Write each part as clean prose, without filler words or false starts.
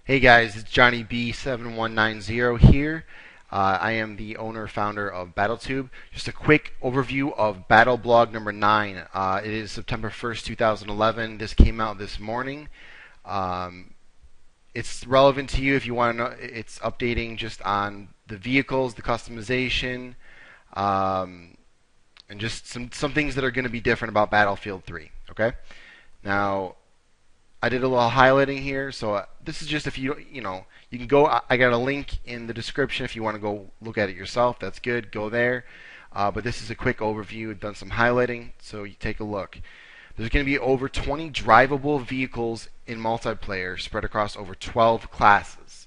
Hey guys, it's Johnny B7190 here. I am the owner founder of BattleTube. Just a quick overview of BattleBlog number 9. It is September 1st, 2011. This came out this morning. It's relevant to you if you want to know. It's updating just on the vehicles, the customization, and just some things that are going to be different about Battlefield 3. Okay? Now, I did a little highlighting here, so this is just if you can go. I got a link in the description if you want to go look at it yourself. That's good. Go there. But this is a quick overview. I've done some highlighting, so you take a look. There's going to be over 20 drivable vehicles in multiplayer spread across over 12 classes.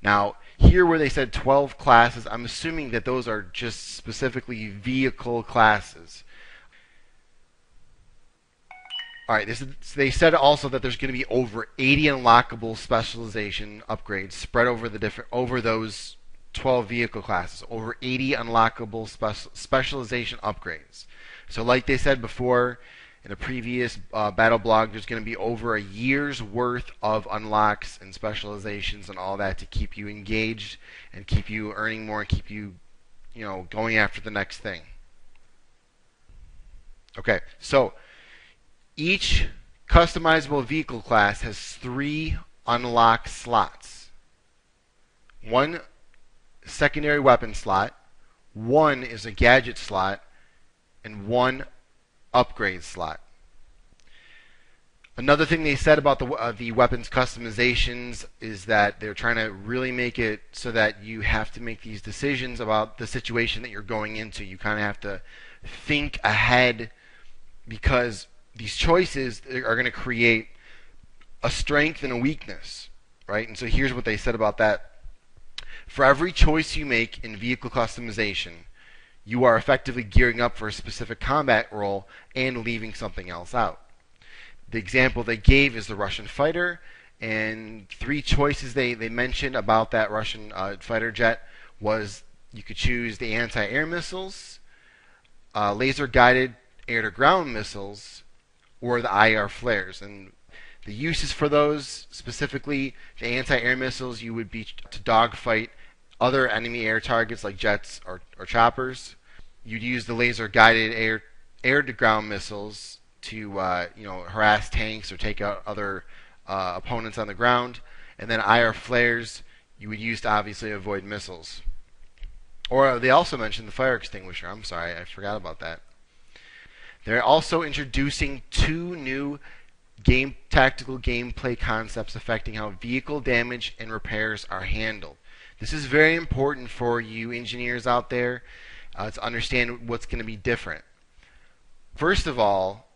Now, here where they said 12 classes, I'm assuming that those are just specifically vehicle classes. Alright, they said also that there's going to be over 80 unlockable specialization upgrades spread over those 12 vehicle classes. Over 80 unlockable specialization upgrades. So like they said before in a previous BattleBlog, there's going to be over a year's worth of unlocks and specializations and all that to keep you engaged and keep you earning more and keep you, going after the next thing. Okay, so each customizable vehicle class has 3 unlock slots. 1 secondary weapon slot, 1 is a gadget slot, and 1 upgrade slot. Another thing they said about the weapons customizations is that they're trying to really make it so that you have to make these decisions about the situation that you're going into. You kind of have to think ahead because these choices are going to create a strength and a weakness, right? And so here's what they said about that. For every choice you make in vehicle customization, you are effectively gearing up for a specific combat role and leaving something else out. The example they gave is the Russian fighter, and 3 choices they mentioned about that Russian fighter jet was you could choose the anti-air missiles, laser-guided air-to-ground missiles, or the IR flares. And the uses for those, specifically the anti-air missiles, you would be to dogfight other enemy air targets like jets or choppers. You'd use the laser-guided air-to-ground missiles to harass tanks or take out other opponents on the ground. And then IR flares you would use to obviously avoid missiles. Or they also mentioned the fire extinguisher. I'm sorry, I forgot about that. They're also introducing 2 new tactical gameplay concepts affecting how vehicle damage and repairs are handled. This is very important for you engineers out there to understand what's going to be different. First of all,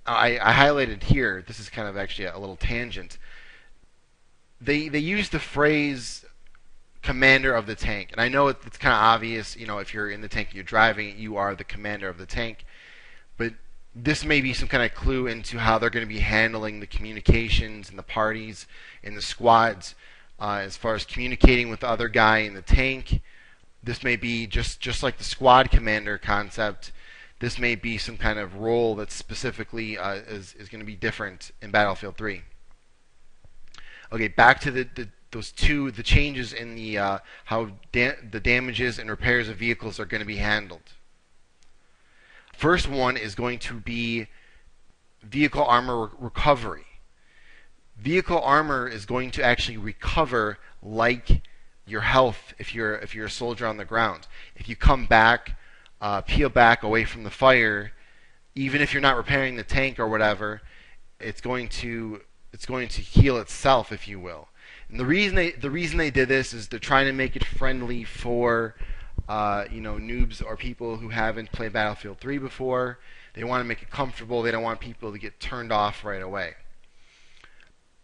I highlighted here, this is kind of actually a little tangent. They use the phrase commander of the tank. And I know it's kind of obvious, if you're in the tank and you're driving, you are the commander of the tank. But this may be some kind of clue into how they're going to be handling the communications and the parties and the squads as far as communicating with the other guy in the tank. This may be just like the squad commander concept. This may be some kind of role that specifically is going to be different in Battlefield 3. Okay, back to the changes in the how the damages and repairs of vehicles are going to be handled. First one is going to be vehicle armor recovery. Vehicle armor is going to actually recover like your health if you're a soldier on the ground. If you come back, peel back away from the fire, even if you're not repairing the tank or whatever, it's going to heal itself, if you will. And the reason they did this is they're trying to make it friendly for noobs or people who haven't played Battlefield 3 before. They want to make it comfortable. They don't want people to get turned off right away.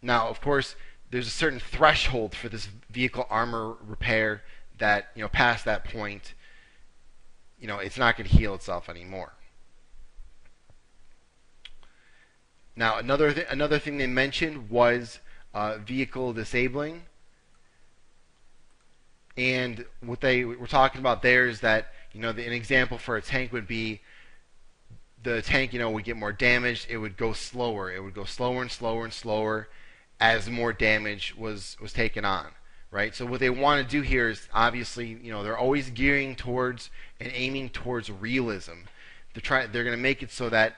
Now, of course, there's a certain threshold for this vehicle armor repair that, past that point, it's not going to heal itself anymore. Now, another thing they mentioned was vehicle disabling. And what they were talking about there is that, an example for a tank would be the tank, would get more damaged. It would go slower. It would go slower and slower and slower. as more damage was taken on, right? So what they want to do here is obviously, they're always gearing towards and aiming towards realism. They're going to make it so that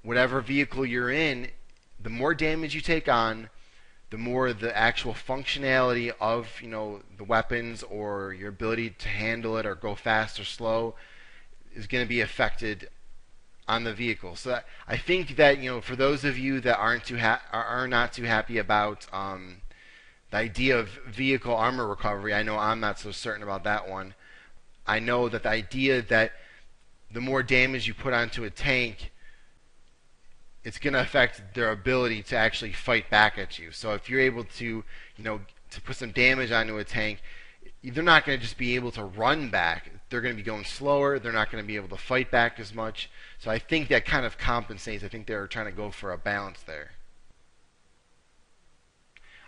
whatever vehicle you're in, the more damage you take on, the more the actual functionality of the weapons or your ability to handle it or go fast or slow is going to be affected on the vehicle. So I think that for those of you that are not too happy about the idea of vehicle armor recovery, I know I'm not so certain about that one. I know that the idea that the more damage you put onto a tank, it's going to affect their ability to actually fight back at you. So if you're able to to put some damage onto a tank, they're not going to just be able to run back. They're going to be going slower. They're not going to be able to fight back as much. So I think that kind of compensates. I think they're trying to go for a balance there.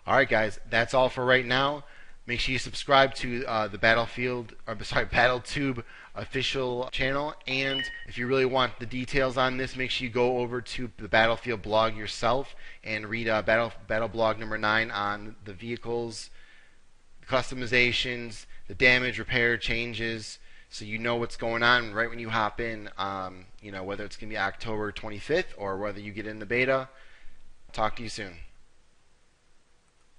Alright guys, that's all for right now. Make sure you subscribe to the BattleTube official channel, and if you really want the details on this, make sure you go over to the Battlefield blog yourself and read BattleBlog number 9 on the vehicles, customizations, the damage, repair, changes, so you know what's going on right when you hop in, whether it's going to be October 25th or whether you get in the beta. Talk to you soon.